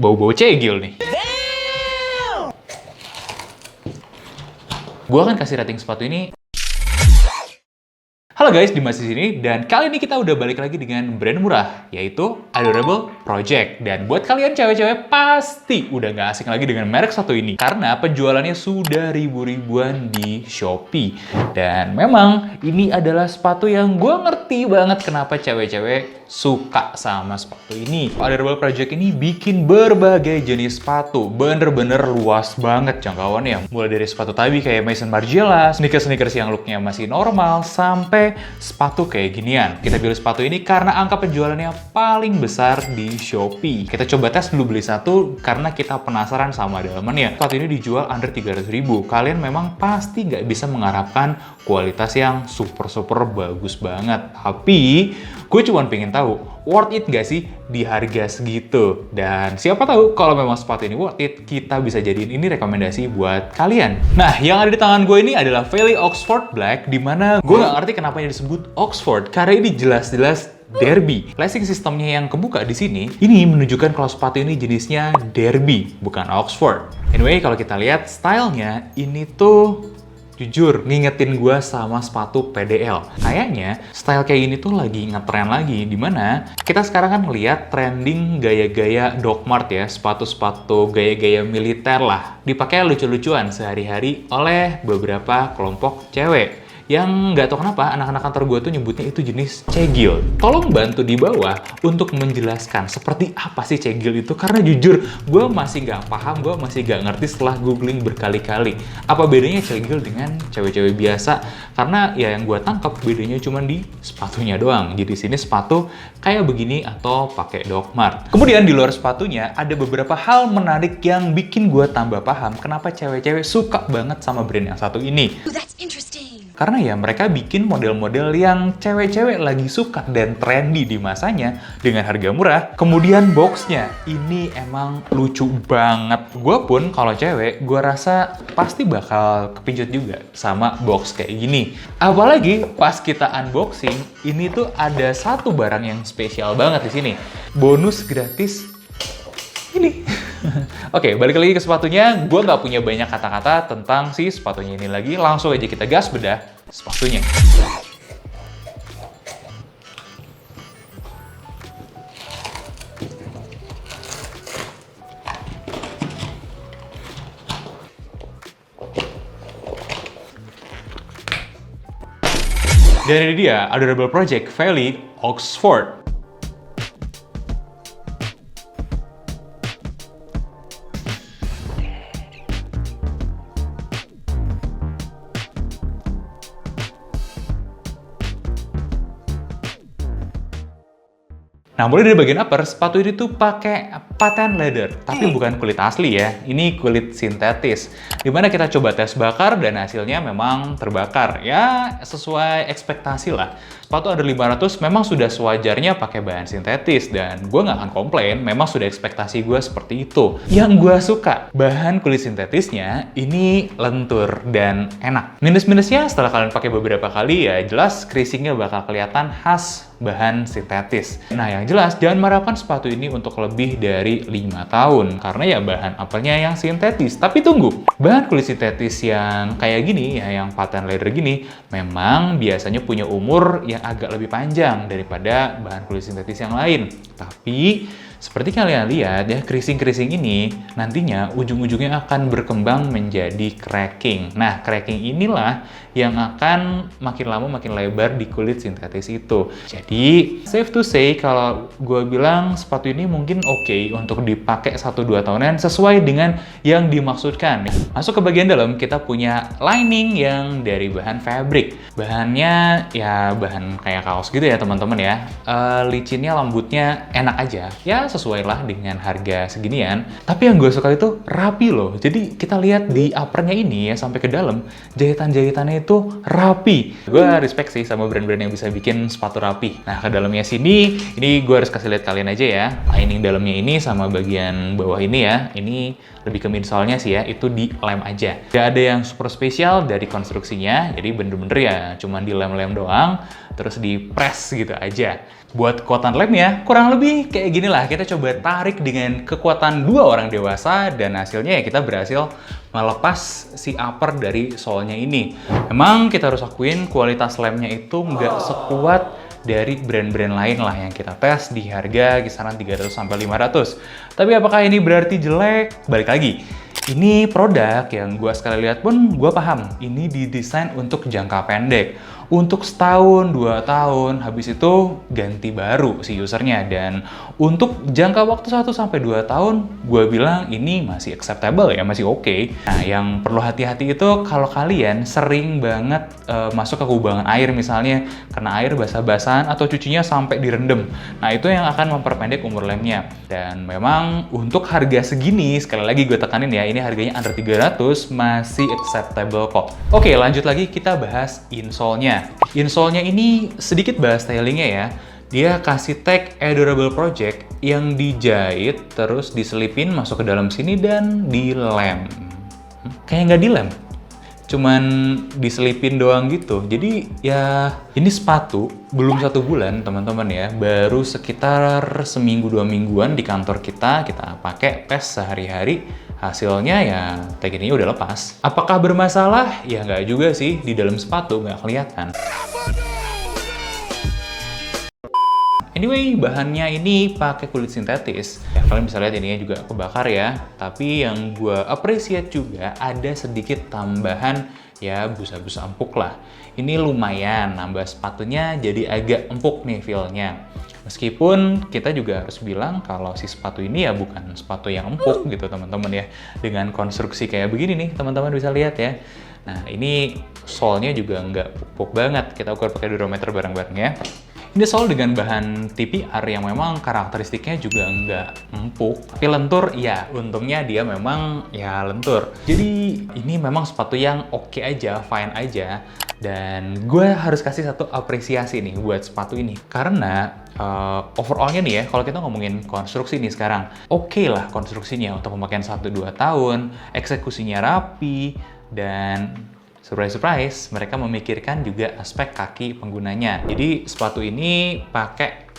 bau-bau cegil nih. Gue akan kasih rating sepatu ini. Halo guys, Dimas di sini, dan kali ini kita udah balik lagi dengan brand murah, yaitu Adorable Project. Dan buat kalian cewek-cewek pasti udah nggak asing lagi dengan merek sepatu ini, karena penjualannya sudah ribu-ribuan di Shopee. Dan memang ini adalah sepatu yang gue ngerti banget kenapa cewek-cewek suka sama sepatu ini. Adorable Project ini bikin berbagai jenis sepatu, bener-bener luas banget jangkauannya. Mulai dari sepatu tabi kayak Maison Margiela, sneakers-sneakers yang looknya masih normal, sampai sepatu kayak ginian. Kita pilih sepatu ini karena angka penjualannya paling besar di Shopee. Kita coba tes dulu beli satu karena kita penasaran sama dalamannya. Sepatu ini dijual under 300.000. Kalian memang pasti nggak bisa mengharapkan kualitas yang super bagus banget. Tapi gue cuma pengen tahu, worth it nggak sih di harga segitu? Dan siapa tahu kalau memang sepatu ini worth it, kita bisa jadiin ini rekomendasi buat kalian. Nah, yang ada di tangan gue ini adalah Feli Oxford Black, dimana gue nggak ngerti kenapa ini disebut Oxford, karena ini jelas-jelas Derby. Lacing sistemnya yang kebuka di sini, ini menunjukkan kalau sepatu ini jenisnya Derby, bukan Oxford. Anyway, kalau kita lihat stylenya, ini tuh jujur, ngingetin gue sama sepatu PDL. Kayaknya style kayak gini tuh lagi ngetren lagi, dimana kita sekarang kan ngeliat trending gaya-gaya Doc Mart ya, sepatu-sepatu gaya-gaya militer lah, dipakai lucu-lucuan sehari-hari oleh beberapa kelompok cewek. Yang nggak tahu kenapa anak-anak kantor gue tuh nyebutnya itu jenis cegil. Tolong bantu di bawah untuk menjelaskan seperti apa sih cegil itu, karena jujur gue masih nggak paham, gue masih nggak ngerti setelah googling berkali-kali. Apa bedanya cegil dengan cewek-cewek biasa? Karena ya yang gue tangkap bedanya cuma di sepatunya doang. Jadi sini sepatu kayak begini atau pakai Doc Mart. Kemudian di luar sepatunya ada beberapa hal menarik yang bikin gue tambah paham kenapa cewek-cewek suka banget sama brand yang satu ini. That's interesting. Karena ya mereka bikin model-model yang cewek-cewek lagi suka dan trendy di masanya dengan harga murah. Kemudian boxnya, ini emang lucu banget. Gue pun kalau cewek, gue rasa pasti bakal kepincut juga sama box kayak gini. Apalagi pas kita unboxing, ini tuh ada satu barang yang spesial banget di sini. Bonus gratis ini. Oke, balik lagi ke sepatunya. Gue nggak punya banyak kata-kata tentang si sepatunya ini lagi. Langsung aja kita gas bedah sepatunya. Dan ini dia, Adorable Project Feli Oxford. Nah, mulai dari bagian upper, sepatu ini tuh pakai patent leather, tapi bukan kulit asli ya, ini kulit sintetis. Dimana kita coba tes bakar dan hasilnya memang terbakar. Ya, sesuai ekspektasi lah. Sepatu under 500 memang sudah sewajarnya pakai bahan sintetis, dan gue nggak akan komplain, memang sudah ekspektasi gue seperti itu. Yang gue suka, bahan kulit sintetisnya ini lentur dan enak. Minus-minusnya setelah kalian pakai beberapa kali ya jelas creasingnya bakal kelihatan khas bahan sintetis. Nah, yang jelas jangan mengharapkan sepatu ini untuk lebih dari 5 tahun, karena ya bahan apelnya yang sintetis. Tapi tunggu, bahan kulit sintetis yang kayak gini ya, yang patent leather gini, memang biasanya punya umur yang agak lebih panjang daripada bahan kulit sintetis yang lain. Tapi seperti kalian lihat ya, creasing-creasing ini nantinya ujung-ujungnya akan berkembang menjadi cracking. Nah, cracking inilah yang akan makin lama makin lebar di kulit sintetis itu. Jadi, safe to say kalau gue bilang sepatu ini mungkin oke untuk dipakai 1-2 tahunan sesuai dengan yang dimaksudkan. Masuk ke bagian dalam, kita punya lining yang dari bahan fabric. Bahannya ya bahan kayak kaos gitu ya teman-teman ya. Licinnya, lembutnya enak aja. Ya, sesuai lah dengan harga seginian. Tapi yang gue suka itu rapi loh. Jadi kita lihat di uppernya ini ya sampai ke dalam, jahitan-jahitannya itu rapi. Gue respect sih sama brand-brand yang bisa bikin sepatu rapi. Nah, ke dalamnya sini, ini gue harus kasih lihat kalian aja ya. Lining dalamnya ini sama bagian bawah ini ya. Ini lebih ke midsole-nya sih ya, itu di lem aja. Gak ada yang super spesial dari konstruksinya, jadi bener-bener ya cuman di lem-lem doang, terus di press gitu aja. Buat kekuatan lemnya, kurang lebih kayak gini lah. Kita coba tarik dengan kekuatan 2 orang dewasa dan hasilnya ya kita berhasil melepas si upper dari sole-nya ini. Memang kita harus akuin kualitas lemnya itu nggak sekuat dari brand-brand lain lah yang kita tes di harga kisaran 300-500. Tapi apakah ini berarti jelek? Balik lagi. Ini produk yang gue sekali lihat pun gue paham. Ini didesain untuk jangka pendek. Untuk setahun, 2 tahun, habis itu ganti baru si usernya. Dan untuk jangka waktu 1-2 tahun, gue bilang ini masih acceptable ya, masih oke. Nah, yang perlu hati-hati itu kalau kalian sering banget masuk ke kubangan air misalnya, kena air basah-basahan atau cucinya sampai direndam. Nah, itu yang akan memperpendek umur lemnya. Dan memang untuk harga segini, sekali lagi gue tekanin ya, ini harganya under 300, masih acceptable kok. Oke, lanjut lagi kita bahas insole-nya. Insole-nya ini sedikit bahas stylingnya ya. Dia kasih tag Adorable Project yang dijahit terus diselipin masuk ke dalam sini dan dilem. Kayak nggak dilem, cuman diselipin doang gitu. Jadi ya ini sepatu belum 1 bulan teman-teman ya, baru sekitar seminggu 2 mingguan di kantor kita pakai tes sehari-hari. Hasilnya ya tag ini udah lepas. Apakah bermasalah? Ya nggak juga sih, di dalam sepatu nggak kelihatan. Anyway, bahannya ini pakai kulit sintetis. Ya, kalian bisa lihat ininya juga kebakar ya. Tapi yang gue appreciate juga ada sedikit tambahan ya busa-busa empuk lah. Ini lumayan nambah sepatunya jadi agak empuk nih feel-nya. Meskipun kita juga harus bilang kalau si sepatu ini ya bukan sepatu yang empuk gitu teman-teman ya. Dengan konstruksi kayak begini nih teman-teman bisa lihat ya. Nah ini sole-nya juga nggak empuk banget. Kita ukur pakai durometer bareng-bareng ya. Ini sole dengan bahan TPR yang memang karakteristiknya juga nggak empuk. Tapi lentur, ya untungnya dia memang ya lentur. Jadi ini memang sepatu yang oke aja, fine aja. Dan gue harus kasih satu apresiasi nih buat sepatu ini. Karena overallnya nih ya, kalau kita ngomongin konstruksi nih sekarang, oke lah konstruksinya untuk pemakaian 1-2 tahun, eksekusinya rapi, dan surprise, mereka memikirkan juga aspek kaki penggunanya. Jadi sepatu ini pakai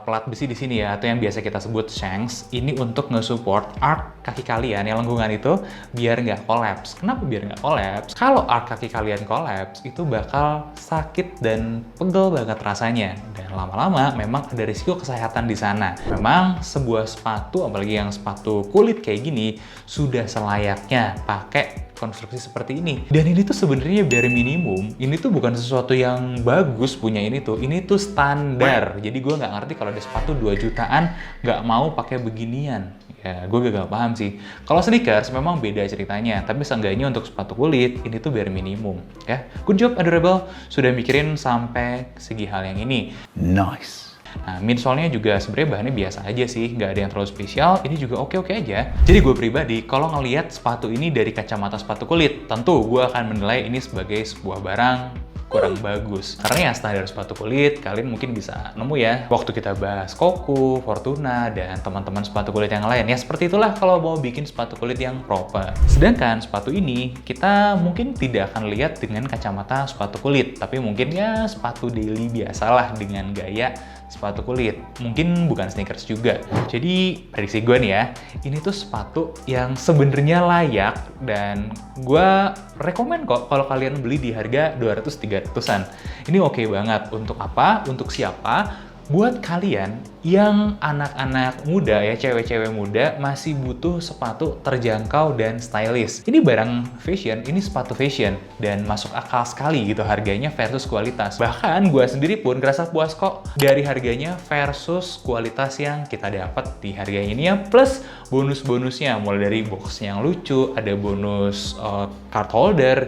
pelat besi di sini ya, atau yang biasa kita sebut shanks. Ini untuk nge-support arch kaki kalian yang lengkungan itu biar nggak collapse. Kenapa biar nggak collapse? Kalau arch kaki kalian collapse, itu bakal sakit dan pegel banget rasanya. Dan lama-lama memang ada risiko kesehatan di sana. Memang sebuah sepatu, apalagi yang sepatu kulit kayak gini, sudah selayaknya pakai konstruksi seperti ini. Dan ini tuh sebenarnya bare minimum. Ini tuh bukan sesuatu yang bagus punya ini tuh. Ini tuh standar. Jadi gue nggak ngerti kalau ada sepatu 2 jutaan nggak mau pakai beginian. Ya, gue gagal paham sih. Kalau sneakers memang beda ceritanya. Tapi seenggaknya untuk sepatu kulit, ini tuh bare minimum. Ya, good job Adorable. Sudah mikirin sampai segi hal yang ini. Nice. Nah, midsole-nya juga sebenarnya bahannya biasa aja sih, nggak ada yang terlalu spesial. Ini juga oke-oke aja. Jadi gue pribadi, kalau ngelihat sepatu ini dari kacamata sepatu kulit, tentu gue akan menilai ini sebagai sebuah barang kurang bagus. Karena ya standar sepatu kulit, kalian mungkin bisa nemu ya waktu kita bahas Koku, Fortuna, dan teman-teman sepatu kulit yang lain. Ya seperti itulah kalau mau bikin sepatu kulit yang proper. Sedangkan sepatu ini, kita mungkin tidak akan lihat dengan kacamata sepatu kulit. Tapi mungkin ya sepatu daily biasalah dengan gaya sepatu kulit. Mungkin bukan sneakers juga. Jadi prediksi gue nih ya, ini tuh sepatu yang sebenarnya layak dan gue rekomen kok kalau kalian beli di harga 200-300an. Ini oke banget. Untuk apa? Untuk siapa? Buat kalian yang anak-anak muda ya, cewek-cewek muda masih butuh sepatu terjangkau dan stylish. Ini barang fashion, ini sepatu fashion dan masuk akal sekali gitu harganya versus kualitas. Bahkan gue sendiri pun ngerasa puas kok dari harganya versus kualitas yang kita dapat di harganya ini ya, plus bonus-bonusnya mulai dari box yang lucu, ada bonus card holder.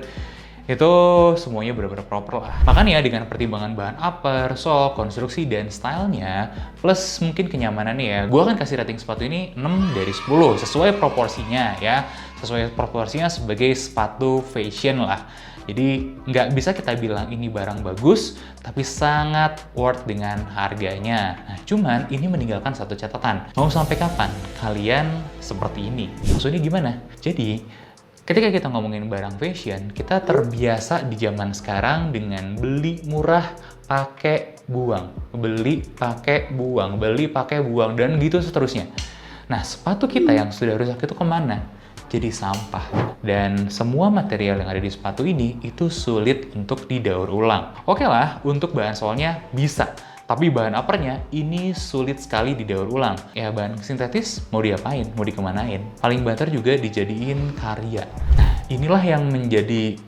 Itu semuanya benar-benar proper lah. Makanya dengan pertimbangan bahan upper, sole, konstruksi, dan stylenya, plus mungkin kenyamanannya ya, gue akan kasih rating sepatu ini 6 dari 10, sesuai proporsinya ya. Sesuai proporsinya sebagai sepatu fashion lah. Jadi nggak bisa kita bilang ini barang bagus, tapi sangat worth dengan harganya. Nah, cuman ini meninggalkan satu catatan. Mau sampai kapan kalian seperti ini? Maksudnya gimana? Jadi, ketika kita ngomongin barang fashion, kita terbiasa di zaman sekarang dengan beli murah, pakai buang, beli pakai buang, beli pakai buang, dan gitu seterusnya. Nah, sepatu kita yang sudah rusak itu kemana? Jadi sampah. Dan semua material yang ada di sepatu ini itu sulit untuk didaur ulang. Oke lah, untuk bahan solnya bisa. Tapi bahan uppernya ini sulit sekali didaur ulang. Ya bahan sintetis mau diapain, mau dikemanain. Paling banter juga dijadiin karya. Nah, inilah yang menjadi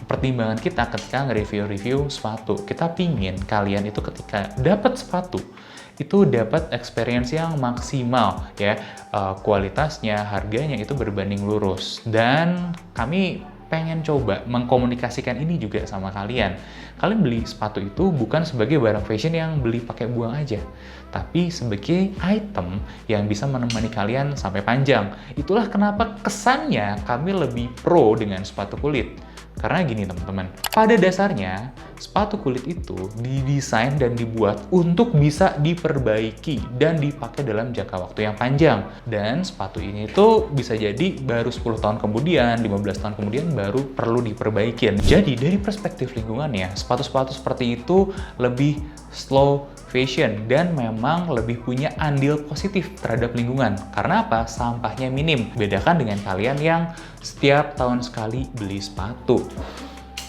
pertimbangan kita ketika nge-review sepatu. Kita pingin kalian itu ketika dapat sepatu, itu dapat experience yang maksimal ya, kualitasnya, harganya itu berbanding lurus. Dan kami pengen coba mengkomunikasikan ini juga sama kalian. Kalian beli sepatu itu bukan sebagai barang fashion yang beli pakai buang aja, tapi sebagai item yang bisa menemani kalian sampai panjang. Itulah kenapa kesannya kami lebih pro dengan sepatu kulit. Karena gini teman-teman, pada dasarnya sepatu kulit itu didesain dan dibuat untuk bisa diperbaiki dan dipakai dalam jangka waktu yang panjang. Dan sepatu ini tuh bisa jadi baru 10 tahun kemudian, 15 tahun kemudian baru perlu diperbaiki. Jadi dari perspektif lingkungannya, sepatu-sepatu seperti itu lebih slow fashion dan memang lebih punya andil positif terhadap lingkungan. Karena apa? Sampahnya minim. Bedakan dengan kalian yang setiap tahun sekali beli sepatu.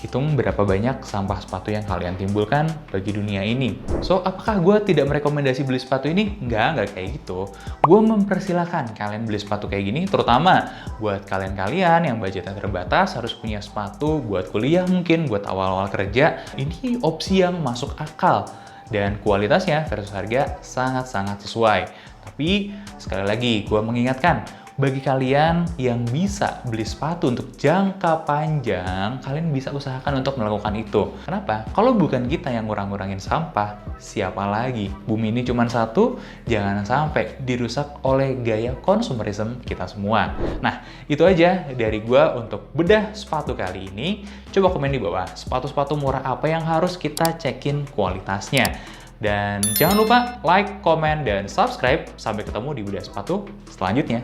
Hitung berapa banyak sampah sepatu yang kalian timbulkan bagi dunia ini. So, apakah gue tidak merekomendasi beli sepatu ini? Nggak kayak gitu. Gue mempersilahkan kalian beli sepatu kayak gini, terutama buat kalian-kalian yang budgetnya terbatas, harus punya sepatu buat kuliah mungkin, buat awal-awal kerja. Ini opsi yang masuk akal. Dan kualitasnya versus harga sangat-sangat sesuai. Tapi sekali lagi gue mengingatkan, bagi kalian yang bisa beli sepatu untuk jangka panjang, kalian bisa usahakan untuk melakukan itu. Kenapa? Kalau bukan kita yang ngurang-ngurangin sampah, siapa lagi? Bumi ini cuma satu, jangan sampai dirusak oleh gaya konsumerisme kita semua. Nah, itu aja dari gua untuk bedah sepatu kali ini. Coba komen di bawah, sepatu-sepatu murah apa yang harus kita cekin kualitasnya. Dan jangan lupa like, komen, dan subscribe. Sampai ketemu di bedah sepatu selanjutnya.